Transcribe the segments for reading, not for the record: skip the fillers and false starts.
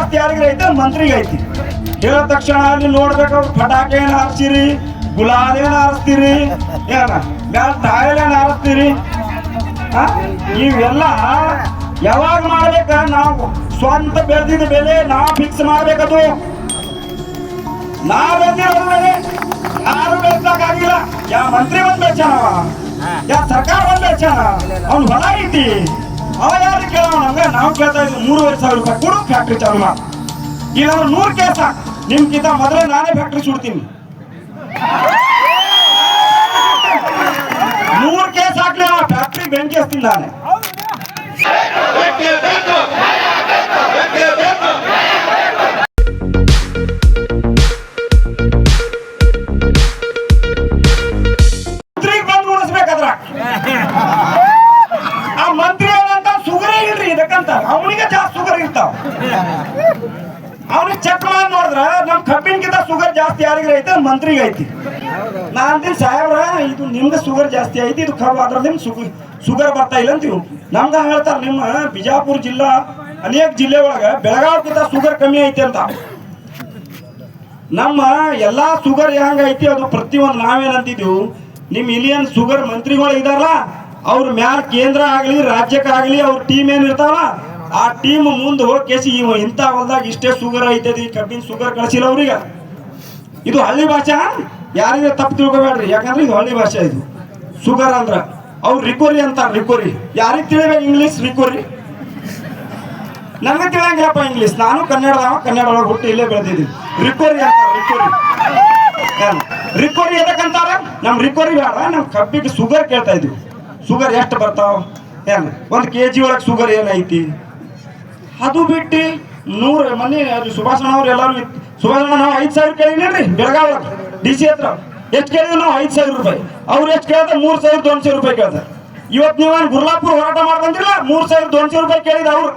ಜಾಸ್ತಿ ಯಾರಿಗೆ ಐತೆ ಮಂತ್ರಿಗೆ ಐತಿ. ಹೇಳಿದ ತಕ್ಷಣ ಅಲ್ಲಿ ನೋಡ್ಬೇಕಾದ್ರೆ ಪಟಾಕಿ ಏನು ಹಾರಿಸ್ತೀರಿ, ಗುಲಾಲ್ ಏನು ಹಾರಿಸ್ತೀರಿ, ಏನ ಮ್ಯಾಲ ತಾಯಲ್ ಏನು ಹಾರಿಸ್ತೀರಿ. ಇವೆಲ್ಲ ಯಾವಾಗ ಮಾಡ್ಬೇಕ? ನಾವು ಸ್ವಂತ ಬೆಳೆದಿದ್ದ ಬೆಲೆ ನಾವು ಫಿಕ್ಸ್ ಮಾಡ್ಬೇಕದು. ನಾವು ಬೆಳೆದಿರೋ ಬೆಲೆ ಯಾರು ಬೆಳೆಸಕ್ಕಾಗಿಲ್ಲ. ಯಾವ ಮಂತ್ರಿ ಬಂದ್ ಬೆಳೆಸಾನವ, ಯಾವ ಸರ್ಕಾರ ಬಂದ್ ಬೆಳೆಸಾನ, ಅವ್ನು ಹೊಲ ಐತಿ, ಅವ ಯಾರು ಕೇಳೋಣ. ಹಂಗ ನಾವು ಕೇಳ್ತಾ ಇದ್ವಿ 3,500 ರೂಪಾಯಿ ಕೊಡು ಫ್ಯಾಕ್ಟ್ರಿ ಚಾಲು ಮಾಡಿ. ಈಗ 100 ಕೇಸ್ ನಿಮ್ಗಿಂತ ಮೊದಲೇ ನಾನೇ ಫ್ಯಾಕ್ಟ್ರಿ ಸುಡ್ತೀನಿ. 100 ಕೇಸ್ ಹಾಕ್ಲಿ ಆ ಫ್ಯಾಕ್ಟ್ರಿ ಬೆಂಕಿ ಹಚ್ತೀನಿ ನಾನೇ. ಮಂತ್ರಿಗೆ ಬಂದು ಉಳಿಸ್ಬೇಕಾದ್ರ ಆ ಮಂತ್ರಿ ಏನಂತ ಸುಗರೇ ಇಲ್ರಿ ಇದಕ್ಕಂತ, ಅವನಿಗೆ ಜಾಸ್ತಿ ಸುಗರ್ ಇರ್ತಾವ. ಅವ್ನಿಗೆ ಚೆಕ್ ಮಾಡಿ ನೋಡಿದ್ರ ನಮ್ ಕಬ್ಬಿನಕ್ಕಿಂತ ಸುಗರ್ ಜಾಸ್ತಿ ಯಾರಿಗ ಐತೆ? ಮಂತ್ರಿಗೆ ಐತಿ. ನಾ ಅಂತೀನಿ ಸಾಹೇಬ್ರ ಇದು ನಿಮ್ಗೆ ಸುಗರ್ ಜಾಸ್ತಿ ಐತಿ, ಇದು ಕಬ್ಬು ಅದ್ರದಿಂದ ಸುಗರ್ ಬರ್ತಾ ಇಲ್ಲ ಅಂತೀವಿ. ನಮ್ಗ ಹೇಳ್ತಾರ ನಿಮ್ಮ ಬಿಜಾಪುರ ಜಿಲ್ಲಾ ಅನೇಕ ಜಿಲ್ಲೆ ಒಳಗ ಬೆಳಗಾವಿಗಿಂತ ಸುಗರ್ ಕಮ್ಮಿ ಐತಿ ಅಂತ. ನಮ್ಮ ಎಲ್ಲಾ ಸುಗರ್ ಹೆಂಗ ಐತಿ ಅದು ಪ್ರತಿಯೊಂದು ನಾವೇನಂತಿದ್ವು, ನಿಮ್ ಇಲ್ಲಿಯನ್ ಸುಗರ್ ಮಂತ್ರಿಗಳು ಇದಾರಲ್ಲ ಅವ್ರ ಮ್ಯಾಲ ಕೇಂದ್ರ ಆಗ್ಲಿ ರಾಜ್ಯಕ್ಕಾಗ್ಲಿ ಅವ್ರ ಟೀಮ್ ಏನ್ ಇರ್ತಾವಲ್ಲ ಆ ಟೀಮ್ ಮುಂದೆ ಹೋಗಿ ಇವ ಇಂಥ ಹೊಲ್ದಾಗ ಇಷ್ಟೇ ಸುಗರ್ ಐತದಿ, ಕಬ್ಬಿನ ಸುಗರ್ ಕಳಿಸಿಲ್ಲ ಅವ್ರಿಗೆ. ಇದು ಹಳ್ಳಿ ಭಾಷೆ, ಯಾರಿಗೆ ತಪ್ಪು ತಿಳ್ಕೊಬೇಡ್ರಿ, ಯಾಕಂದ್ರೆ ಇದು ಹಳ್ಳಿ ಭಾಷೆ. ಇದು ಸುಗರ್ ಅಂದ್ರ ಅವ್ರು ರಿಕೋರಿ ಅಂತಾರ. ರಿಕೋರಿ ಯಾರಿಗೆ ತಿಳಿಬೇಕು ಇಂಗ್ಲೀಷ್? ರಿಕೋರಿ ನಮ್ಗೆ ತಿಳಿಯಂಗಿಲ್ಲಪ್ಪ ಇಂಗ್ಲೀಷ್. ನಾನು ಕನ್ನಡ ಒಳಗೆ ಹುಟ್ಟು ಇಲ್ಲೇ ಬೆಳೆದಿದ್ದೀನಿ. ರಿಕೋರಿ ಅಂತಾರ. ರಿಕೋರಿ ಎದಕ್ಕಂತಾರ? ನಮ್ ರಿಕೋರಿ ಬೇಡ, ನಮ್ ಕಬ್ಬಿಗೆ ಸುಗರ್ ಕೇಳ್ತಾ ಇದ್ವಿ. ಸುಗರ್ ಎಷ್ಟು ಬರ್ತಾವ? ಏನ್ 1 kg ಒಳಗೆ ಸುಗರ್ ಏನೈತಿ? ಅದು ಬಿಟ್ಟು 100 ಮನೆ ಸುಭಾಷಣ ಅವ್ರು ಎಲ್ಲರೂ ಸುಭಾಷಣ ನಾವು 5,000 ಕೇಳಿದ್ರಿ ಬೆಳಗಾವಿ DC ಹತ್ರ. ಎಷ್ಟು ಕೇಳಿದ್ವಿ ನಾವು? 5,000 ರೂಪಾಯಿ. ಅವ್ರು ಎಷ್ಟು ಕೇಳ್ತಾರೆ? 3,200 ರೂಪಾಯಿ ಕೇಳ್ತಾರೆ. ಇವತ್ತು ನೀವೇನು ಗುರ್ಲಾಪುರ ಹೋರಾಟ ಮಾಡಿ ಬಂದಿಲ್ಲ, 3,200 ರೂಪಾಯಿ ಕೇಳಿದ ಅವ್ರು.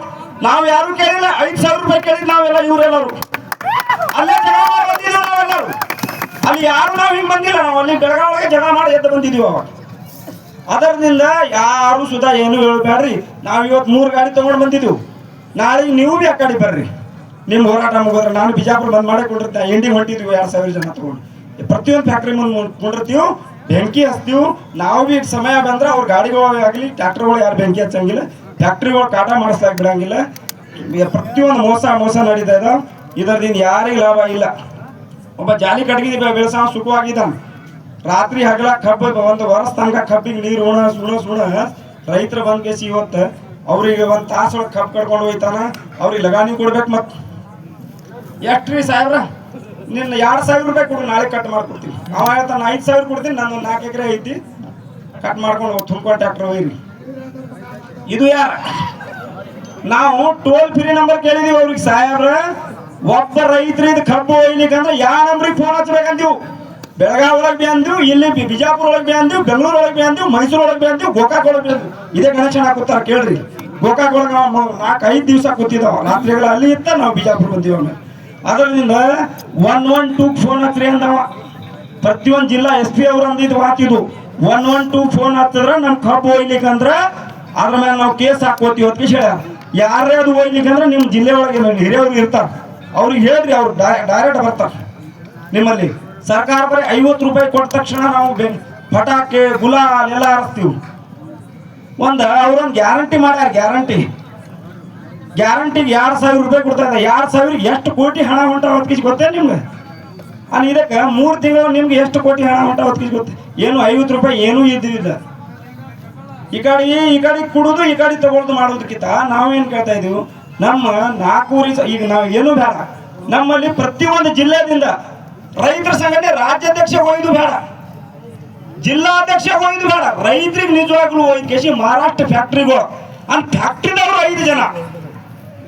ನಾವು ಯಾರು ಕೇಳಿಲ್ಲ, 5,000 ರೂಪಾಯಿ ಕೇಳಿದ್ ನಾವೆಲ್ಲ. ಇವರೆಲ್ಲರೂ ಅಲ್ಲೇ ಜಗಳ ಮಾಡಿ ಬಂದಿದ್ವಿ ನಾವೆಲ್ಲರೂ. ಅಲ್ಲಿ ಯಾರು ನಾವು ಹಿಂಗೆ ಬಂದಿಲ್ಲ, ನಾವು ಅಲ್ಲಿ ಬೆಳಗಾವಿಗೆ ಜಗಳ ಮಾಡಿ ಎದ್ದು ಬಂದಿದ್ದೀವಿ ಅವಾಗ. ಅದರಿಂದ ಯಾರು ಸುಧಾ ಏನು ಹೇಳ್ಬೇಡ್ರಿ. ನಾವು ಇವತ್ತು 3 ಗಾಡಿ ತಗೊಂಡು ಬಂದಿದ್ದೀವಿ. ನಾಳೆ ನೀವು ಭೀ ಆ ಕಡೆ ಬರ್ರಿ, ನಿಮ್ಮ ಹೋರಾಟ ಮುಗಿದ್ರೆ. ನಾನು ಬಿಜಾಪುರ ಬಂದ್ ಮಾಡೇ ಕೊಂಡಿರ್ತೆ, ಎಂಡಿಗೆ ಹೊಂಟಿದ್ವಿ 2,000 ಜನ ತಗೊಂಡು. ಪ್ರತಿಯೊಂದು ಫ್ಯಾಕ್ಟ್ರಿ ಮುಂದೆ ಕೊಂಡಿರ್ತೀವಿ, ಬೆಂಕಿ ಹಚ್ತೀವಿ. ನಾವು ಭೀ ಸಮಯ ಬಂದ್ರೆ ಅವ್ರ ಗಾಡಿಗಳಾಗಲಿ ಟ್ರ್ಯಾಕ್ಟರ್ಗಳು ಯಾರು ಬೆಂಕಿ ಹಚ್ಚಂಗಿಲ್ಲ, ಫ್ಯಾಕ್ಟ್ರಿಗಳು ಕಾಟ ಮಾಡಿಸ್ಲಾಕ ಬಿಡಂಗಿಲ್ಲ. ಪ್ರತಿಯೊಂದು ಮೋಸ ನಡೀತಾ ಇದಾವ. ಇದರಿಂದ ಯಾರಿಗೆ ಲಾಭ ಇಲ್ಲ. ಒಬ್ಬ ಜಾಲಿ ಕಟ್ಗಿದಿ ಬೆಳೆಸ ಸುಖವಾಗಿದ್ದಾನೆ. ರಾತ್ರಿ ಹಗಲ ಕಬ್ಬು 1 ವರ್ಷ ತನಕ ಕಬ್ಬಿಗೆ ನೀರು ಸುಣ ರೈತರು ಬಂದ್ ಕೇಸಿ ಇವತ್ತು ಅವ್ರಿಗೆ 1 ತಾಸು ಒಳಗೆ ಕಬ್ಬು ಕಡ್ಕೊಂಡು ಹೋಯ್ತಾನ. ಅವ್ರಿಗೆ ಲಗಾನಿ ಕೊಡ್ಬೇಕು. ಮತ್ತೆ ಎಷ್ಟ್ರಿ ಸಾಹೇಬ್ರ? ನಿನ್ನ 2,000 ರೂಪಾಯಿ ಕೊಡು, ನಾಳೆ ಕಟ್ ಮಾಡ್ಕೊಡ್ತೀನಿ. ಅವ ಹೇಳ್ತಾನೆ 5,000 ಕೊಡ್ತೀನಿ, ನಾನು 4 ಎಕರೆ ಐತಿ, ಕಟ್ ಮಾಡ್ಕೊಂಡು ತುಂಬ್ಕೊಂಡು ಟ್ರ್ಯಾಕ್ಟರ್ ಹೋಗಿರಿ. ಇದು ಯಾರ? ನಾವು ಟೋಲ್ ಫ್ರೀ ನಂಬರ್ ಕೇಳಿದೀವಿ ಅವ್ರಿಗೆ. ಸಾಹೇಬ್ರ ಒಬ್ಬ ರೈತರಿದ್ ಕಬ್ಬು ಒಯ್ಲಿಕ್ಕಂದ್ರೆ ಯಾವ ನಂಬರಿಗೆ ಫೋನ್ ಹಚ್ಬೇಕಂತೀವಿ? ಬೆಳಗಾವಿ ಒಳಗೆ ಬಿ ಅಂದಿವು, ಇಲ್ಲಿ ಬಿಜಾಪುರ ಒಳಗೆ ಬಿ ಅಂದಿವು, ಬೆಂಗಳೂರು ಒಳಗೆ ಬಿ ಅಂದಿವು, ಮೈಸೂರು ಒಳಗೆ ಬಿ ಅಂದಿವು, ಗೋಕಾಕ್ ಒಳಗೆ ಬಿ ಅಂದಿವು. ಇದೇ ಕನೆಕ್ಷನ್ ಹಾಕುತ್ತಾರ ಕೇಳ್ರಿ. ಗೋಕಾಕ್ ಒಳಗೆ 4-5 ದಿವಸ ಕೂತಿದ್ದಾವ, ರಾತ್ರಿಗಳು ಅಲ್ಲಿ ಇತ್ತ, ನಾವು ಬಿಜಾಪುರ ಬಂದೀವಿ. ಆಮೇಲೆ ಅದರಿಂದ 112 ಫೋನ್ ಹಚ್ರಿ ಅಂದವ. ಪ್ರತಿಯೊಂದು ಜಿಲ್ಲಾ SP ಅವ್ರು ಅಂದಿದ್ದು ಮಾತಿದು. 112 ಫೋನ್ ಹತ್ತಿದ್ರೆ ನಮ್ ಕಬ್ಬು ಒಯ್ಲಿಕ್ಕಂದ್ರೆ ಅದ್ರ ಮೇಲೆ ನಾವು ಕೇಸ್ ಹಾಕೋತೀವಿ ಅಂತ ಹೇಳ್ಯಾರ. ಯಾರೇ ಅದು ಒಯ್ಲಿಕ್ಕಂದ್ರೆ ನಿಮ್ಮ ಜಿಲ್ಲೆ ಒಳಗೆ ಹಿರಿಯವ್ರಿಗೆ ಇರ್ತಾರ, ಅವ್ರಿಗೆ ಹೇಳ್ರಿ, ಅವ್ರು ಡೈರೆಕ್ಟ್ ಬರ್ತಾರೆ ನಿಮ್ಮಲ್ಲಿ. ಸರ್ಕಾರ ಬರೀ 50 ರೂಪಾಯಿ ಕೊಟ್ಟ ತಕ್ಷಣ ನಾವು ಪಟಾಕಿ ಗುಲಾಲ್ ಎಲ್ಲ ಹಾರಿಸ್ತೀವಿ. ಅವ್ರೊಂದು ಗ್ಯಾರಂಟಿ ಮಾಡ್ಯಾರ. ಗ್ಯಾರಂಟಿಗೆ 2,000 ರೂಪಾಯಿ ಕೊಡ್ತಾ ಇದ್ದಾರೆ. 2,000 ಎಷ್ಟು ಕೋಟಿ ಹಣ ಹೊಂಟ ಹೊತ್ಕಿಸಿ ಗೊತ್ತೇ ನಿಮ್ಗೆ? ಅಲ್ಲಿ ಇದಕ್ಕೆ 3 ತಿಂಗಳು ನಿಮ್ಗೆ ಎಷ್ಟು ಕೋಟಿ ಹಣ ಹೊಂಟ ಹೊತ್ಕಿಸಿ ಗೊತ್ತೆ? ಏನು 50 ರೂಪಾಯಿ ಏನೂ ಇದ್ದಿಲ್ಲ. ಈ ಕಡೆ ಕುಡುದು ಈ ಕಡೆ ತಗೊಳ್ದು ಮಾಡೋದಕ್ಕಿಂತ ನಾವೇನು ಕೇಳ್ತಾ ಇದೀವಿ, ನಮ್ಮ 4 ಊರಿ ಈಗ ನಾವು ಏನು ಬೇಡ, ನಮ್ಮಲ್ಲಿ ಪ್ರತಿಯೊಂದು ಜಿಲ್ಲೆಯಿಂದ ರೈತರ ಸಂಘಟನೆ ರಾಜ್ಯಾಧ್ಯಕ್ಷ ಹೋಯ್ದು ಬೇಡ, ಜಿಲ್ಲಾಧ್ಯಕ್ಷ ಹೋಯ್ದು ಬೇಡ, ರೈತರಿಗೆ ನಿಜವಾಗ್ಲೂ ಹೋಯ್ದು ಕೇಸಿ ಮಹಾರಾಷ್ಟ್ರ ಫ್ಯಾಕ್ಟ್ರಿಗಳು ಅಲ್ಲಿ ಫ್ಯಾಕ್ಟ್ರಿದವರು 5 ಜನ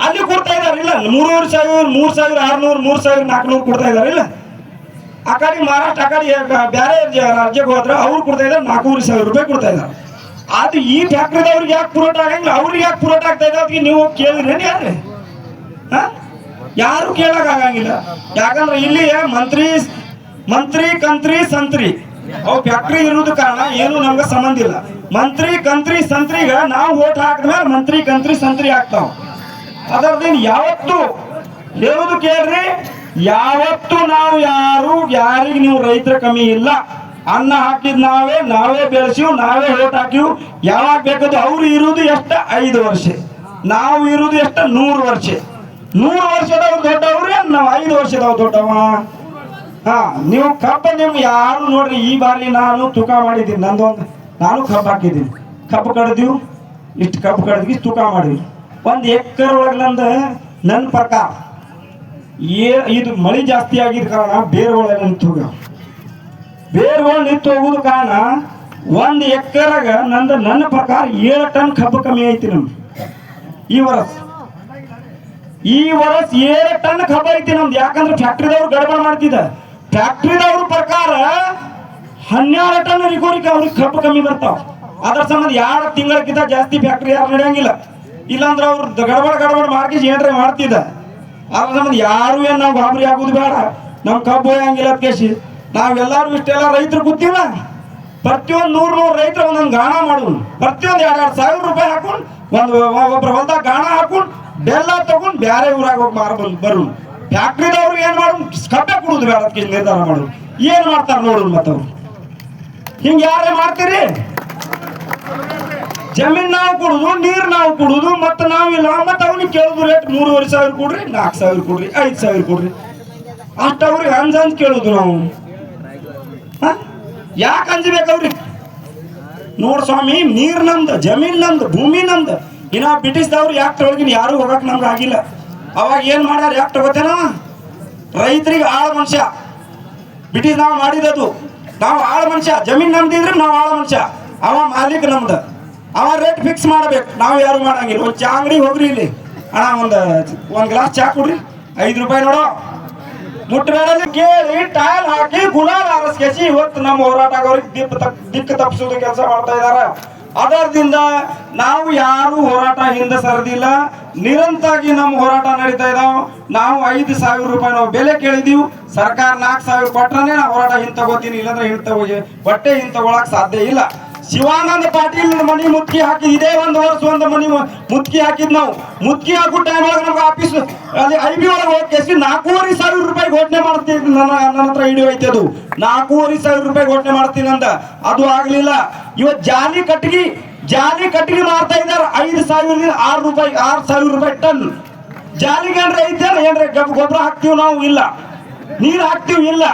ಅಲ್ಲಿ ಕೊಡ್ತಾ ಇದಾರೆ. ಇಲ್ಲ 3,000, 3,600, 3,400 ಕೊಡ್ತಾ ಇದಾರೆ. ಇಲ್ಲ ಆ ಕಡೆ ಮಹಾರಾಷ್ಟ್ರ, ಆ ಕಡೆ ಬೇರೆ ರಾಜ್ಯಕ್ಕೆ ಹೋದ್ರೆ ಅವ್ರು ಕೊಡ್ತಾ ಇದಾರೆ 4,000 ರೂಪಾಯಿ ಕೊಡ್ತಾ ಇದಾರೆ. ಅದು ಈ ಫ್ಯಾಕ್ಟ್ರಿದವ್ರಿಗೆ ಯಾಕೆ ಪುರೋಟ ಆಗಂಗಿಲ್ಲ? ಅವ್ರಿಗೆ ಯಾಕೆ ಪುರೋಟ ಆಗ್ತಾ ಇದೆ? ಅದಕ್ಕೆ ನೀವು ಕೇಳಿದ್ರೇನು? ಯಾರು ಕೇಳಕ್ ಆಗಂಗಿಲ್ಲ. ಯಾಕಂದ್ರೆ ಇಲ್ಲಿ ಮಂತ್ರಿ ಕಂತ್ರಿ ಸಂತ್ರಿ ಅವು ಫ್ಯಾಕ್ಟ್ರಿ ಇರುವುದು ಕಾರಣ ಏನು ನಮ್ಗೆ ಸಂಬಂಧ ಇಲ್ಲ. ಮಂತ್ರಿ ಕಂತ್ರಿ ಸಂತ್ರಿಗ ನಾವು ಓಟ್ ಹಾಕಿದ್ಮೇಲೆ ಮಂತ್ರಿ ಕಂತ್ರಿ ಸಂತ್ರಿ ಆಗ್ತಾವ. ಅದರದೇನು ಯಾವತ್ತು ಹೇಳುದು ಕೇಳ್ರಿ. ಯಾವತ್ತು ನಾವು ಯಾರಿಗೆ ನೀವು ರೈತರ ಕಮ್ಮಿ ಇಲ್ಲ. ಅನ್ನ ಹಾಕಿದ್ ನಾವೇ ಬೆಳೆಸಿವ್, ನಾವೇ ಓಟ್ ಹಾಕಿವ್. ಯಾವಾಗ ಬೇಕಾದ್ರು ಅವ್ರು ಇರುವುದು ಎಷ್ಟ 5 ವರ್ಷ, ನಾವು ಇರುವುದು ಎಷ್ಟ 100 ವರ್ಷ. 100 ವರ್ಷದವ್ರು ದೊಡ್ಡವ್ರಿ, ನಾವು 5 ವರ್ಷದವ್ರು ದೊಡ್ಡವ. ಹಾ, ನೀವು ಕಬ್ಬ ನಿಮ್ಗೆ ಯಾರು ನೋಡ್ರಿ. ಈ ಬಾರಿ ನಾನು ತೂಕ ಮಾಡಿದ್ದೀನಿ, ನಾನು ಕಬ್ಬು ಹಾಕಿದ್ದೀನಿ. ಕಬ್ಬು ಕಡ್ದೀವಿ, ಇಷ್ಟು ಕಬ್ಬು ಕಡ್ದ್ವಿ, ತೂಕ ಮಾಡಿದ್ವಿ. 1 ಎಕರೆ ಒಳಗೆ ನನ್ನ ಪ್ರಕಾರ ಇದು ಮಳೆ ಜಾಸ್ತಿ ಆಗಿದ ಕಾರಣ ಬೇರುಗಳು ನಿಂತು ಹೋಗುದು ಕಾರಣ 1 ಎಕರೆಗ ನನ್ನ ಪ್ರಕಾರ 7 ಟನ್ ಕಬ್ಬು ಕಮ್ಮಿ ಐತಿ ನಮ್ದು. ಈ ವರ್ಷ 7 ಟನ್ ಕಬ್ಬು ಐತಿ ನಮ್ದು. ಯಾಕಂದ್ರೆ ಫ್ಯಾಕ್ಟ್ರಿದವ್ರು ಗಡಬಡ ಮಾಡ್ತಿದ್ದ. ಫ್ಯಾಕ್ಟ್ರಿದವ್ರ ಪ್ರಕಾರ 12 ಟನ್ ರಿಕೋರಿಕೆ ಅವ್ರಿಗೆ ಕಬ್ಬು ಕಮ್ಮಿ ಬರ್ತಾವ. ಅದ್ರ ಸಂಬಂಧ 2 ತಿಂಗಳಕ್ಕಿಂತ ಜಾಸ್ತಿ ಫ್ಯಾಕ್ಟ್ರಿ ಯಾರು ನಡೆಯಂಗಿಲ್ಲ. ಇಲ್ಲಾಂದ್ರೆ ಅವ್ರು ಗಡಬಡ ಮಾರ್ಕೇಜ್ ಏನ್ರೆ ಮಾಡ್ತಿದ್ದ. ಅದ್ರ ಸಂಬಂಧ ಯಾರು ನಾವು ಗಾಬರಿ ಆಗುದು ಬೇಡ. ನಮ್ ಕಬ್ಬು ಹೋಯಂಗಿಲ್ಲ ಕೇಸಿ ನಾವೆಲ್ಲರೂ ಇಷ್ಟೆಲ್ಲ ರೈತರು ಕೂತೀವ. ಪ್ರತಿಯೊಂದು 100 ರೈತರು ಒಂದೊಂದು ಗಾಣ ಮಾಡೋನು. ಪ್ರತಿಯೊಂದು 2 ಸಾವಿರ ರೂಪಾಯಿ ಹಾಕೊಂಡು ಒಬ್ಬರ ಹೊಲ್ದಾಗ ಗಾಣ ಹಾಕೊಂಡು ಬೆಲ್ಲ ತಗೊಂಡು ಬೇರೆ ಊರಾಗ ಹೋಗಿ ಬರು. ಫ್ಯಾಕ್ಟ್ರಿದವ್ರಿಗೆ ಏನ್ ಮಾಡೋದು, ಕಬ್ಬೆ ಕೊಡುದು ಬೇಡ ಅದಕ್ಕೆ ನಿರ್ಧಾರ ಮಾಡೋದು. ಏನ್ ಮಾಡ್ತಾರ ನೋಡು ಮತ್ತವ್ರು. ಹಿಂಗ ಯಾರೇ ಮಾಡ್ತೀರಿ? ಜಮೀನ್ ನಾವು ಕೊಡುದು, ನೀರು ನಾವು ಕೊಡುದು, ಮತ್ತೆ ನಾವಿಲ್ಲ. ಮತ್ತೆ ಅವ್ನಿಗೆ ಕೇಳುದು ರೇಟ್ 3,500 ಕೊಡ್ರಿ, 4,000 ಕೊಡ್ರಿ, 5,000 ಕೊಡ್ರಿ. ಅಷ್ಟು ಅವ್ರಿಗೆ ಅಂಜ್ ಕೇಳುದು ನಾವು. ಯಾಕೆ ಅಂಜಬೇಕವ್ರಿಗೆ? ನೋಡ್ ಸ್ವಾಮಿ, ನೀರ್ ನಮ್ದು, ಜಮೀನ್ ನಮ್ದು, ಭೂಮಿ ನಮ್ದು. ಇನ್ನ ಬ್ರಿಟಿಷ್ದವ್ರು ಯಾಕೆ ತೊಳಗಿನ ಯಾರು ಹೋಗಕ್ ನಮ್ಗೆ ಆಗಿಲ್ಲ. ಅವಾಗ ಏನ್ ಮಾಡ್ಯಾರ ಯಾಕೆ ತಗೋತೇನವ? ರೈತರಿಗೆ ಆಳ ಮನುಷ್ಯ. ಬ್ರಿಟಿಷ್ ನಾವು ಮಾಡಿದದು. ನಾವು ಆಳ ಮನುಷ್ಯ. ಜಮೀನ್ ನಮ್ದಿದ್ರೆ ನಾವು ಆಳ ಮನುಷ್ಯ. ಅವ ಮಾಲೀಕ ನಮ್ದು. ಅವ ರೇಟ್ ಫಿಕ್ಸ್ ಮಾಡ್ಬೇಕು, ನಾವು ಯಾರು ಮಾಡಂಗಿಲ್ಲ. ಒಂದು ಚಾ ಅಂಗಡಿ ಹೋಗ್ರಿ, ಇಲ್ಲಿ ಅಣ್ಣ ಒಂದು ಗ್ಲಾಸ್ ಚಾ ಕೊಡ್ರಿ, 5 ರೂಪಾಯಿ ನೋಡೋ. ಮುಟ್ಟಬೇಡಲ್ಲಿ ಕೇಳಿ ಟೈಲ್ ಹಾಕಿ ಗುಲಾಲ್ ಆರಿಸ್ಕೇಸಿ ಇವತ್ತು ನಮ್ಮ ಹೋರಾಟಗಾರರಿಗೆ ದಿಕ್ಕು ತಪ್ಪಿಸೋದು ಕೆಲಸ ಮಾಡ್ತಾ ಇದಾರೆ. ಅದರಿಂದ ನಾವು ಯಾರು ಹೋರಾಟ ಹಿಂದೆ ಸರಿದಿಲ್ಲ. ನಿರಂತರವಾಗಿ ನಮ್ಮ ಹೋರಾಟ ನಡೀತಾ ಇದಾವ. ನಾವು 5,000 ರೂಪಾಯಿ ನಾವು ಬೆಲೆ ಕೇಳಿದೀವಿ. ಸರ್ಕಾರ 4,000 ಕೊಟ್ರೇ ನಾವು ಹೋರಾಟ ಹಿಂದೆ ತಗೋತೀನಿ, ಇಲ್ಲಾಂದ್ರೆ ಬಟ್ಟೆ ಹಿಂದೆ ತಗೊಳಕ್ ಸಾಧ್ಯ ಇಲ್ಲ. ಶಿವಾನಂದ ಪಾಟೀಲ್ ಮನಿ ಮುತ್ಕಿ ಹಾಕಿ ಇದೇ 1 ವರ್ಷ ಒಂದು ಮನಿ ಮುತ್ಕಿ ಹಾಕಿದ್ ನಾವು. ಮುತ್ಕಿ ಹಾಕೋ ಟೈಮ್ ಒಳಗೆ ನಮ್ಗೆ ಆಫೀಸ್ ಅಲ್ಲಿ IB ಒಳಗೆ ಹೋಗಿ 4,500 ರೂಪಾಯಿ ಘೋಷಣೆ ಮಾಡ್ತೀನಿ. ನನ್ನ ಹತ್ರ ಹಿಡಿಯೋ ಐತೆ ಅದು. 4,500 ರೂಪಾಯಿ ಘೋಷಣೆ ಮಾಡ್ತೀನಿ ಅಂದ, ಅದು ಆಗ್ಲಿಲ್ಲ. ಇವತ್ತು ಜಾಲಿ ಕಟ್ಟಿಗೆ ಮಾರ್ತಾ ಇದ್ದಾರೆ 5,000 6,000 ರೂಪಾಯಿ ಟನ್. ಜಾಲಿಗೆ ಏನ್ರೆ ಗೊಬ್ಬರ ಹಾಕ್ತಿವಿ ನಾವು? ಇಲ್ಲ. ನೀರು ಹಾಕ್ತಿವಿ? ಇಲ್ಲ.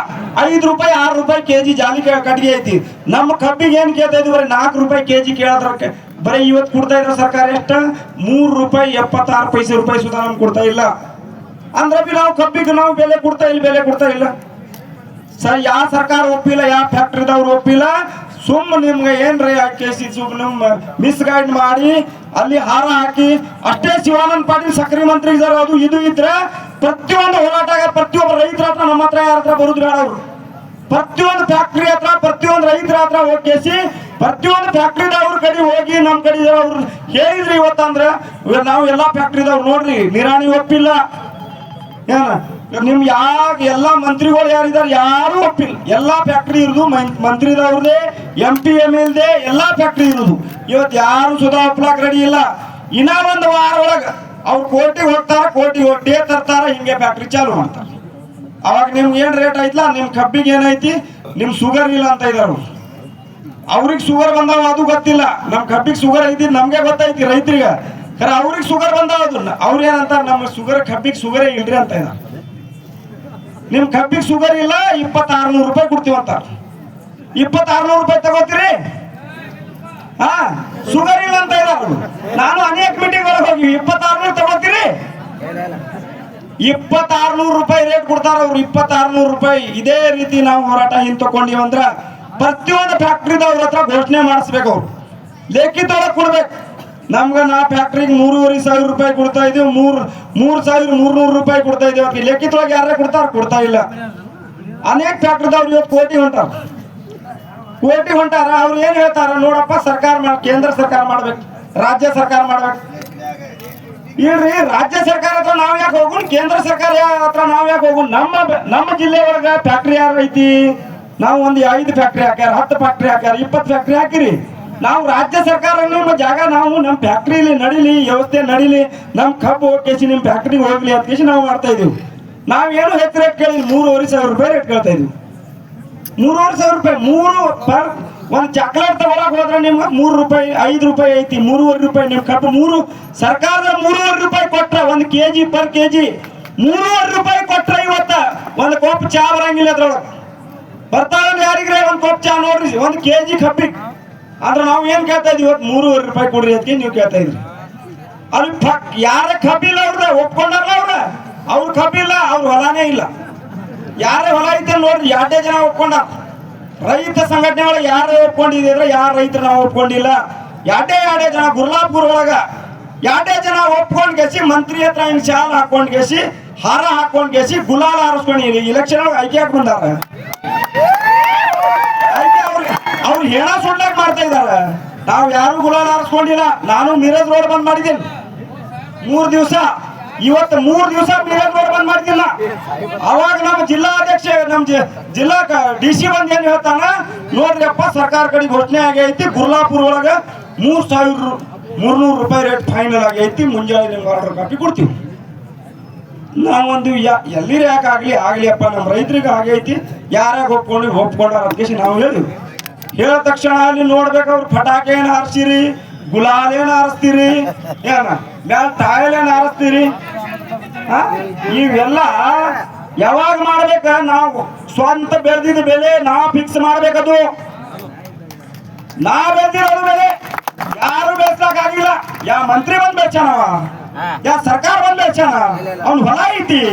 5 ರೂಪಾಯಿ 6 ರೂಪಾಯಿ ಕೆಜಿ ಜಾಲಿ ಕಟ್ಟಿಗೆ ಐತಿ. ನಮ್ಮ ಕಬ್ಬಿಗೆ ಏನ್ ಕೇಳ್ತಾ ಇದ್ವಿ? ಬರೀ 4 ರೂಪಾಯಿ ಕೆಜಿ ಕೇಳಿದ್ರ ಬರೀ ಇವತ್ತು ಕೊಡ್ತಾ ಇದ್ರ ಸರ್ಕಾರ ಎಷ್ಟ? 3 ರೂಪಾಯಿ 76 ರೂಪಾಯಿ ಸುಧಾ ನಮ್ಗೆ ಕೊಡ್ತಾ ಇಲ್ಲ. ಅಂದ್ರೆ ಬಿ ನಾವು ಕಬ್ಬಿಗೆ ನಾವು ಬೆಲೆ ಕೊಡ್ತಾ ಇಲ್ಲ. ಸರ್, ಯಾವ ಸರ್ಕಾರ ಒಪ್ಪಿಲ್ಲ, ಯಾವ ಫ್ಯಾಕ್ಟ್ರಿದವ್ರು ಒಪ್ಪಿಲ್ಲ. ನಿಮ್ಗೆ ಏನ್ರಿ ಕೇಸಿ ಮಿಸ್ ಗೈಡ್ ಮಾಡಿ ಅಲ್ಲಿ ಹಾರ ಹಾಕಿ ಅಷ್ಟೇ. ಶಿವಾನಂದ ಪಾಟೀಲ್ ಸಕ್ರಿ ಮಂತ್ರಿ ಇದಾರೆ. ಅದು ಇದು ಇದ್ರೆ ಪ್ರತಿಯೊಂದು ಹೋರಾಟ, ಪ್ರತಿಯೊಬ್ಬ ರೈತರ ಹತ್ರ, ನಮ್ಮ ಹತ್ರ ಯಾರ ಹತ್ರ ಬರುದು ಬೇಡ. ಅವರು ಪ್ರತಿಯೊಂದು ಫ್ಯಾಕ್ಟ್ರಿ ಹತ್ರ, ಪ್ರತಿಯೊಂದು ರೈತರ ಹತ್ರ ಹೋಗಿ ಪ್ರತಿಯೊಂದು ಫ್ಯಾಕ್ಟ್ರಿದವ್ರ ಕಡೆ ಹೋಗಿ ನಮ್ಮ ಕಡೆ ಅವ್ರು ಹೇಳಿದ್ರಿ. ಇವತ್ತಂದ್ರೆ ನಾವು ಎಲ್ಲಾ ಫ್ಯಾಕ್ಟ್ರಿದವ್ರು ನೋಡ್ರಿ, ನಿರಾಣಿ ಒಪ್ಪಿಲ್ಲ. ನಿಮ್ ಎಲ್ಲಾ ಮಂತ್ರಿಗಳು ಯಾರಿದ್ದಾರೆ ಯಾರು ಒಪ್ಪಿಲ್ಲ. ಎಲ್ಲಾ ಫ್ಯಾಕ್ಟ್ರಿ ಇರುದು ಮಂತ್ರಿದವ್ರದೇ, MP MLದೇ ಎಲ್ಲಾ ಫ್ಯಾಕ್ಟ್ರಿ ಇರುದು. ಇವತ್ತು ಯಾರು ಸುಧಾ ಒಪ್ಲಾಕ್ ರೆಡಿ ಇಲ್ಲ. ಇನ್ನ 1 ವಾರ ಒಳಗ ಅವ್ರು ಕೋರ್ಟಿಗೆ ಹೋಗ್ತಾರ, ಕೋರ್ಟಿಗೆ ಡೇ ತರ್ತಾರ, ಹಿಂಗೆ ಫ್ಯಾಕ್ಟ್ರಿ ಚಾಲು ಮಾಡ್ತಾರ. ಅವಾಗ ನಿಮ್ಗೆ ಏನ್ ರೇಟ್ ಐತ್ಲಾ? ನಿಮ್ ಕಬ್ಬಿಗೆ ಏನೈತಿ? ನಿಮ್ ಶುಗರ್ ಇಲ್ಲ ಅಂತ ಇದಾರ. ಅವ್ರಿಗೆ ಶುಗರ್ ಬಂದಾವ ಅದು ಗೊತ್ತಿಲ್ಲ. ನಮ್ ಕಬ್ಬಿಗೆ ಶುಗರ್ ಐತಿ ನಮ್ಗೆ ಗೊತ್ತೈತಿ ರೈತರಿಗೆ. ಅವ್ರಿಗೆ ಶುಗರ್ ಬಂದಾವ. ಅದನ್ನ ಅವ್ರ ಏನಂತಾರ, ನಮ್ಮ ಕಬ್ಬಿಗೆ ಶುಗರೇ ಇಲ್ರಿ ಅಂತ ಇದಾರ. ನಿಮ್ ಕಬ್ಬಿಗೆ ಶುಗರ್ ಇಲ್ಲ, 2,600 ರೂಪಾಯಿ ಕೊಡ್ತೀವಂತ. 2,600 ರೂಪಾಯಿ ತಗೋತೀರಿ? ಶುಗರ್ ಇಲ್ಲ ಅಂತ ಇದಾರ. ನಾನು ಅನೇಕ ಮೀಟಿಂಗ್ ಒಳಗೆ ಹೋಗಿ 2,600 ತಗೋತೀರಿ? 2,600 ರೂಪಾಯಿ ರೇಟ್ ಕೊಡ್ತಾರ ಅವ್ರು. 2,600 ರೂಪಾಯಿ. ಇದೇ ರೀತಿ ನಾವು ಹೋರಾಟ ಹಿಂದೆ ತಗೊಂಡಿವಂದ್ರ ಪ್ರತಿಯೊಂದು ಫ್ಯಾಕ್ಟ್ರಿದವ್ರ ಹತ್ರ ಘೋಷಣೆ ಮಾಡಿಸ್ಬೇಕು. ಅವ್ರು ಲೇಖಿತೊಳಗೆ ಕೊಡ್ಬೇಕು. ನಮ್ಗೆ ನಾ ಫ್ಯಾಕ್ಟ್ರಿಗೆ 3,500 ರೂಪಾಯಿ ಕೊಡ್ತಾ ಇದೀವಿ, 3,300 ರೂಪಾಯಿ ಕೊಡ್ತಾ ಇದೀವಿ. ಲೆಕ್ಕಿತೊಳಗೆ ಯಾರೇ ಕೊಡ್ತಾ ಇಲ್ಲ. ಅನೇಕ ಫ್ಯಾಕ್ಟ್ರಿದವ್ರು ಇವತ್ತು ಕೋಟಿ ಹೊಂಟಾರ. ಅವ್ರು ಏನ್ ಹೇಳ್ತಾರ? ನೋಡಪ್ಪ, ಕೇಂದ್ರ ಸರ್ಕಾರ ಮಾಡ್ಬೇಕು, ರಾಜ್ಯ ಸರ್ಕಾರ ಮಾಡ್ಬೇಕು. ಇಲ್ರಿ, ರಾಜ್ಯ ಸರ್ಕಾರ ಹತ್ರ ನಾವ್ ಯಾಕೆ ಹೋಗೋಣ? ಕೇಂದ್ರ ಸರ್ಕಾರ ಹತ್ರ ನಾವ್ ಯಾಕೆ ಹೋಗೋಣ? ನಮ್ಮ ಜಿಲ್ಲೆ ಒಳಗ ಫ್ಯಾಕ್ಟ್ರಿ ಯಾರು ಐತಿ? ನಾವು ಒಂದು 5 ಫ್ಯಾಕ್ಟ್ರಿ ಹಾಕ್ಯಾರ, 10 ಫ್ಯಾಕ್ಟ್ರಿ ಹಾಕ್ಯಾರ, 20 ಫ್ಯಾಕ್ಟ್ರಿ ಹಾಕಿರಿ. ನಾವು ರಾಜ್ಯ ಸರ್ಕಾರ ನಮ್ಮ ಜಾಗ ನಾವು ನಮ್ಮ ಫ್ಯಾಕ್ಟ್ರಿಲಿ ನಡೀಲಿ, ವ್ಯವಸ್ಥೆ ನಡೀಲಿ, ನಮ್ಮ ಕಬ್ಬು ಹೋಗಿ ನಿಮ್ಮ ಫ್ಯಾಕ್ಟ್ರಿಗೆ ಹೋಗ್ಲಿ ಅಂತ ಕೇಸಿ ನಾವು ಮಾಡ್ತಾ ಇದೀವಿ. ನಾವೇನು ಹೆಚ್ಚು ರೇಟ್ ಕೇಳಿ 3,500 ರೂಪಾಯಿ ರೇಟ್ ಕೇಳ್ತಾ ಇದೀವಿ. 3,500 ರೂಪಾಯಿ ಒಂದು ಚಾಕ್ಲೇಟ್ ತಗೊಳಕ್ ಹೋದ್ರೆ ನಿಮ್ಗೆ 3 ರೂಪಾಯಿ 5 ರೂಪಾಯಿ ಐತಿ, 3,500 ರೂಪಾಯಿ ನಿಮ್ಮ ಕಬ್ಬು ಸರ್ಕಾರದ 3,500 ರೂಪಾಯಿ ಕೊಟ್ರೆ 1 kg ಪರ್ kg 3,500 ರೂಪಾಯಿ ಕೊಟ್ರೆ ಇವತ್ತ ಒಂದು ಕೋಪ್ ಚಾ ಬರಂಗಿಲ್ಲ. ಅದ್ರೊಳಗೆ ಬರ್ತಾವಲ್ಲ ಯಾರಿಗ್ರೆ ಒಂದು ಕೋಪ್ ಚಾ ನೋಡ್ರಿ 1 kg ಕಬ್ಬಿಗೆ. ಆದ್ರೆ ನಾವು ಏನ್ ಕೇಳ್ತಾ ಇದೀವಿ, ಇವತ್ತು 3,500 ರೂಪಾಯಿ ಕೊಡ್ರಿ ಅದಕ್ಕೆ ನೀವು ಕೇಳ್ತಾ ಇದ್ರಿ. ಅಲ್ಲಿ ಯಾರ ಕಬ್ಬಿಲ್ಲ ಅವ್ರದ ಒಪ್ಕೊಂಡಾರ ಅವ್ರ ಕಬ್ಬಿಲ್ಲ, ಅವ್ರ ಹೊಲಾನೇ ಇಲ್ಲ. ಯಾರೇ ಹೊಲ ಐತೆ ನೋಡ್ರಿ 2 ಜನ ಒಪ್ಕೊಂಡ. ರೈತ ಸಂಘಟನೆ ಒಳಗೆ ಯಾರೇ ಒಪ್ಕೊಂಡಿದ್ರೆ ಯಾರು ರೈತರು ನಾವು ಒಪ್ಕೊಂಡಿಲ್ಲ. 2 ಜನ ಗುರ್ಲಾಪುರ ಒಳಗ 2 ಜನ ಒಪ್ಕೊಂಡ್ ಗೆಸಿ ಮಂತ್ರಿ ಹತ್ರ ಹಿಂಗ್ ಶಾಲ್ ಹಾಕೊಂಡ್ ಗೆಸಿ ಹಾರ ಹಾಕೊಂಡ್ ಗೆಸಿ ಗುಲಾಲ್ ಹಾರಿಸ್ಕೊಂಡು ಇಲೆಕ್ಷನ್ ಒಳಗೆ ಆಯ್ಕೆ ಹಾಕಿ ಬಂದಾರ. ಅವ್ರು ಹೇಳ ಸುಡ್ಲಾಕ್ ಮಾಡ್ತಾ ಇದಾರ. ನಾವು ಯಾರು ಗುಲಾಲ್ ಹಾರಿಸ್ಕೊಂಡಿಲ್ಲ. ನಾನು ಮಿರಜ್ ರೋಡ್ ಬಂದ್ ಮಾಡಿದ್ದೀನಿ 3 ದಿವಸ. ಇವತ್ತು 3 ದಿವಸ ಮಿರಜ್ ರೋಡ್ ಬಂದ್ ಮಾಡ್ತಿಲ್ಲ. ಅವಾಗ ನಮ್ಮ ಜಿಲ್ಲಾ ಅಧ್ಯಕ್ಷ ನಮ್ಮ ಜಿಲ್ಲಾ DC ಬಂದ್ ಏನ್ ಹೇಳ್ತಾನ, ನೋಡ್ರಿಯಪ್ಪ ಸರ್ಕಾರ ಕಡೆ ಘೋಷಣೆ ಆಗೈತಿ, ಗುರ್ಲಾಪುರ ಒಳಗ 3,300 ರೂಪಾಯಿ ರೇಟ್ ಫೈನಲ್ ಆಗೈತಿ, ಮುಂಜಾನೆ ನಿಮ್ಗೆ ಆರ್ಡರ್ ಕಾಪಿ ಕೊಡ್ತೀವಿ. ನಾವೊಂದು ಎಲ್ಲಿರ ಯಾಕೆ ಆಗ್ಲಿಯಪ್ಪ ನಮ್ಮ ರೈತರಿಗೆ ಆಗೈತಿ, ಯಾರ್ಯಾಗ ಒಪ್ಕೊಂಡಾರ ಅದಕ್ಕೆ ನಾವು ಹೇಳಿದ್ವಿ. ಹೇಳಿದ ತಕ್ಷಣ ಅಲ್ಲಿ ನೋಡ್ಬೇಕು ಅವ್ರು ಪಟಾಕಿ ಏನು ಹಾರಿಸ್ತೀರಿ, ಗುಲಾಲ್ ಏನು ಹಾರಿಸ್ತೀರಿ, ಏನ ಮ್ಯಾಲ ಟಾಯಲ್ ಏನು ಹಾರಿಸ್ತೀರಿ. ಇವೆಲ್ಲ ಯಾವಾಗ ಮಾಡ್ಬೇಕ, ನಾವು ಸ್ವಂತ ಬೆಳೆದಿದ್ದ ಬೆಲೆ ನಾವು ಫಿಕ್ಸ್ ಮಾಡ್ಬೇಕದು. ನಾ ಬೆಳೆದಿರೋದು ಬೆಲೆ ಯಾರು ಬೆಳೆಸಕ್ ಆಗಿಲ್ಲ. ಯಾ ಮಂತ್ರಿ ಬಂದ್ ಬೆಳ್ಚಾನವ, ಯಾ ಸರ್ಕಾರ ಬಂದ್ ಬೆಳ್ಚಾನ, ಅವ್ನ ಹೊಲ ಐತಿ,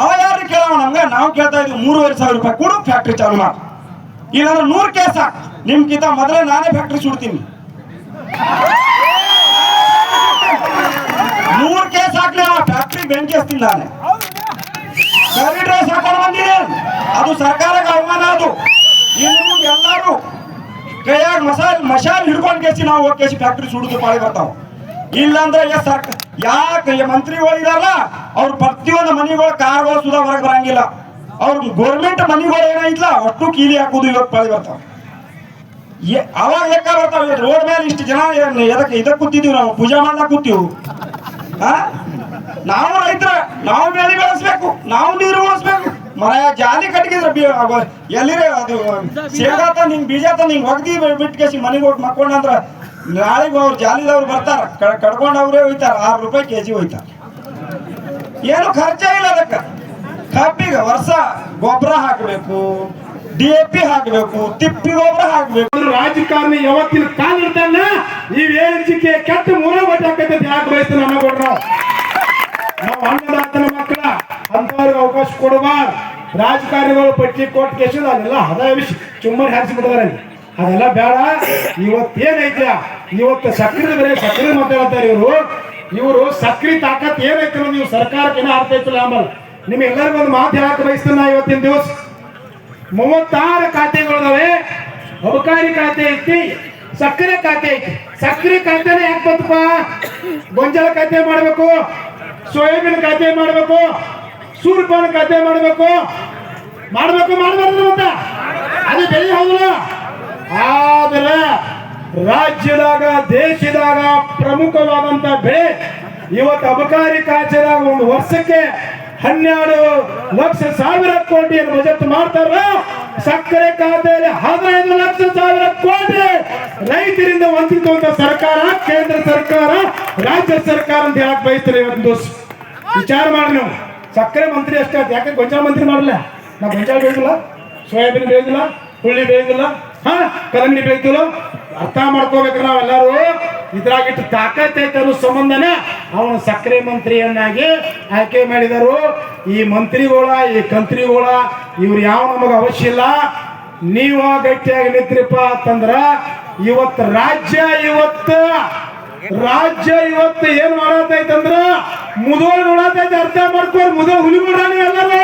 ಅವ ಯಾರು ಕೇಳವ ನಮ್ಗೆ. ನಾವು ಕೇಳ್ತಾ ಇದ್ವಿ 3,500 ರೂಪಾಯಿ ಕೊಡು, ಫ್ಯಾಕ್ಟ್ರಿ ಚಾಲು ಮಾಡ. ಇಲ್ಲಾಂದ್ರೆ 100 ಕೇಸ್ ಹಾಕ್, ನಿಮ್ಗಿಂತ ಮೊದಲೇ ನಾನೇ ಫ್ಯಾಕ್ಟ್ರಿ ಸುಡ್ತೀನಿ. 100 ಕೇಸ್ ಹಾಕ್ಲಿ, ಆ ಫ್ಯಾಕ್ಟ್ರಿ ಬೆಂಕಿ ಹಚ್ತೀನಿ ನಾನೇ. ಕರಿ ಡ್ರೆಸ್ ಹಾಕೊಂಡು ಬಂದಿದೆ, ಅದು ಸರ್ಕಾರಕ್ಕೆ ಅವಮಾನ. ಅದು ಇನ್ನು ಎಲ್ಲರೂ ಕೈಯಾಗ ಮಸಾಲ್ ಹಿಡ್ಕೊಂಡು ಕೇಸಿ ನಾವು ಹೋಗಿ ಕೇಸಿ ಫ್ಯಾಕ್ಟ್ರಿ ಸುಡುದು ಪಾಳಿ ಬರ್ತಾವ. ಇಲ್ಲಾಂದ್ರೆ ಯಾಕೆ ಮಂತ್ರಿಗಳು ಇದಾರಲ್ಲ, ಅವ್ರು ಪ್ರತಿಯೊಂದು ಮನೆಗಳು ಕಾರ್ಗಳು ಸುಧಾ ಹೊರಗೆ ಬರಂಗಿಲ್ಲ. ಅವ್ರ ಗೋರ್ಮೆಂಟ್ ಮನೆಗಳು ಏನೈತ್ಲ ಒಟ್ಟು ಕೀಲಿ ಹಾಕುದು ಇವತ್ತು ಪಾಳಿ ಬರ್ತಾವ. ಅವಾಗ ಲೆಕ್ಕ ಬರ್ತಾವ. ರೋಡ್ ಮೇಲೆ ಇಷ್ಟು ಜನ ಇದಕ್ಕೆ ಕೂತಿದ್ದೀವಿ, ನಾವು ಪೂಜೆ ಮಾಡ್ಲಾಕ ಕೂತೀವಿ. ನಾವು ರೈತರ, ನಾವು ಬೆಳೆ ಬೆಳೆಸ್ಬೇಕು, ನಾವು ನೀರು ಉಳಿಸ್ಬೇಕು. ಮರ ಜಾಲಿ ಕಟ್ಗಿದ್ರೆ ಎಲ್ಲಿರೇ ಅದು ಸೇಗಾತ ನಿಂಗೆ ಬೀಜ ನಿಂಗೆ ಒಗ್ದಿ ಬಿಟ್ಕೇಸಿ ಮನೆಗೆ ಹೋಗಿ ಮಕ್ಕೊಂಡ್ರ ನಾಳೆಗೆ ಅವ್ರು ಜಾಲಿದವ್ರು ಬರ್ತಾರ, ಕಡ್ಕೊಂಡು ಅವ್ರೇ ಹೋಯ್ತಾರ. 6 ರೂಪಾಯಿ kg ಹೋಯ್ತಾರ. ಏನು ಖರ್ಚೇ ಇಲ್ಲ ಅದಕ್ಕೆ. ಕಬ್ಬಿಗೆ ವರ್ಷ ಗೊಬ್ಬರ ಹಾಕಬೇಕು, DAP ಹಾಕಬೇಕು, ತಿಪ್ಪಿ ಗೊಬ್ಬರ ಹಾಕಬೇಕು. ರಾಜಕಾರಣಿ ಯಾವತ್ತಿನ ಕಾಲಿಡ್ತಾನ ಇವೇಜಿಕೆ ಕೆಟ್ಟ ಮೂರೇ ಬಟ್ಟೆ ಹಾಕೈತೆ ಯಾಕೆ ಬಯಸ್ತಾನೆ ಅನ್ನೋಕೊಡ್ರ. ನಾವು ಅನ್ನದಾತನ ಮಕ್ಕಳ ಅಂತವ್ರಿಗೆ ಅವಕಾಶ ಕೊಡಬಾರ್ದು. ರಾಜಕಾರಣಿಗಳು ಪಟ್ಟಿ ಕೊಟ್ಟು ಕೇಸಿದ ಅದೆಲ್ಲ ಹದ ವಿಷಯ ಚುಮ್ಮರ್ ಹಾರಿಸಿಬಿಟ್ಟಿದಾರೆ. ಅದೆಲ್ಲ ಬೇಡ. ಇವತ್ತೇನೈತೆ, ಇವತ್ತು ಸಕ್ರೆ ಬೇರೆ ಸಕ್ರೆ ಮಾತಾಡ್ತಾರೆ ಇವರು ಸಕ್ರೆ ತಾಕತ್ ಏನೈತೆ ನೀವು ಸರ್ಕಾರಕ್ಕೆ ಏನೋ ಅರ್ಥ ಐತಿಲ್ಲ. ಆಮೇಲೆ ನಿಮ್ಗೆಲ್ಲರಿಗೂ ಒಂದು ಮಾತು ಹೇಳಕ್ಕೆ ಬಯಸ್ತಾನ. ಇವತ್ತಿನ ದಿವಸ 36 ಖಾತೆಗಳಿದಾವೆ. ಅಬಕಾರಿ ಖಾತೆ ಐತಿ, ಸಕ್ಕರೆ ಖಾತೆ ಐತಿ. ಸಕ್ಕರೆ ಖಾತೆನೇ ಯಾಕೆ ಬಂತಪ್ಪ? ಗೊಂಜಾಳ ಖಾತೆ ಮಾಡಬೇಕು, ಸೋಯಾಬೀನ್ ಖಾತೆ ಮಾಡಬೇಕು, ಸೂರ್ಯಪಾನ ಖಾತೆ ಮಾಡಬೇಕು ಮಾಡಬಾರ್ದು ಅಂತ ಅದು ಬೆಳೆ ಹೌದಲ್ಲ. ಆದರೆ ರಾಜ್ಯದಾಗ ದೇಶದಾಗ ಪ್ರಮುಖವಾದಂತ ಬೆಳೆ ಇವತ್ತು ಅಬಕಾರಿ ಖಾತೆದಾಗ ಒಂದು ವರ್ಷಕ್ಕೆ 12,00,000 ಕೋಟಿ ಬಜೆಟ್ ಮಾಡ್ತಾರ. ಸಕ್ಕರೆ ಖಾತೆಯಲ್ಲಿ 15,00,000 ಕೋಟಿ ರೈತರಿಂದ ವಂಚಿಸುವಂತ ಸರ್ಕಾರ, ಕೇಂದ್ರ ಸರ್ಕಾರ, ರಾಜ್ಯ ಸರ್ಕಾರ ಅಂತ ಹೇಳಕ್ ಬಯಸ್ತಾರೆ. ಇವತ್ತು ದಿವಸ ವಿಚಾರ ಮಾಡಿ. ನೀವು ಸಕ್ಕರೆ ಮಂತ್ರಿ ಅಷ್ಟೇ, ಯಾಕೆ ಗೊಂಜಾಳ ಮಂತ್ರಿ ಮಾಡಲ್ಲ? ನಾವು ಗೊಂಜಾಳ ಬೇಕಿಲ್ಲ, ಸೋಯಾಬೀನ್ ಬೇಕಿಲ್ಲ, ಹುಳ್ಳಿ ಬೇಕಿಲ್ಲ, ಕಲ್ಲಂಗಡಿ ಬೇಕಿಲ್ಲ. ಅರ್ಥ ಮಾಡ್ಕೋಬೇಕು ನಾವೆಲ್ಲರೂ. ಇದ್ರಾಗಿಟ್ಟು ತಾಕತ್ ಐತೆ ಅನ್ನೋ ಸಂಬಂಧನೇ ಅವನು ಸಕ್ಕರೆ ಮಂತ್ರಿಯನ್ನಾಗಿ ಆಯ್ಕೆ ಮಾಡಿದರು. ಈ ಮಂತ್ರಿಗಳ, ಈ ಕಂತ್ರಿಗಳ ಇವ್ರು ಯಾವ ನಮಗೆ ಅವಶ್ಯ ಇಲ್ಲ. ನೀವು ಗಟ್ಟಿಯಾಗಿ ನಿಂತ್ರಿಪ್ಪ ಅಂತಂದ್ರ ಇವತ್ತು ರಾಜ್ಯ ಏನ್ ಮಾಡತೈತಂದ್ರ ಮುದೋಳ್ ನೋಡತೈತೆ. ಅರ್ಥ ಮಾಡ್ಕೋರಿ, ಮುದೋಳ್ ಹುಲಿ ಬಿಡ್ರ ನೀವೆಲ್ಲರೂ.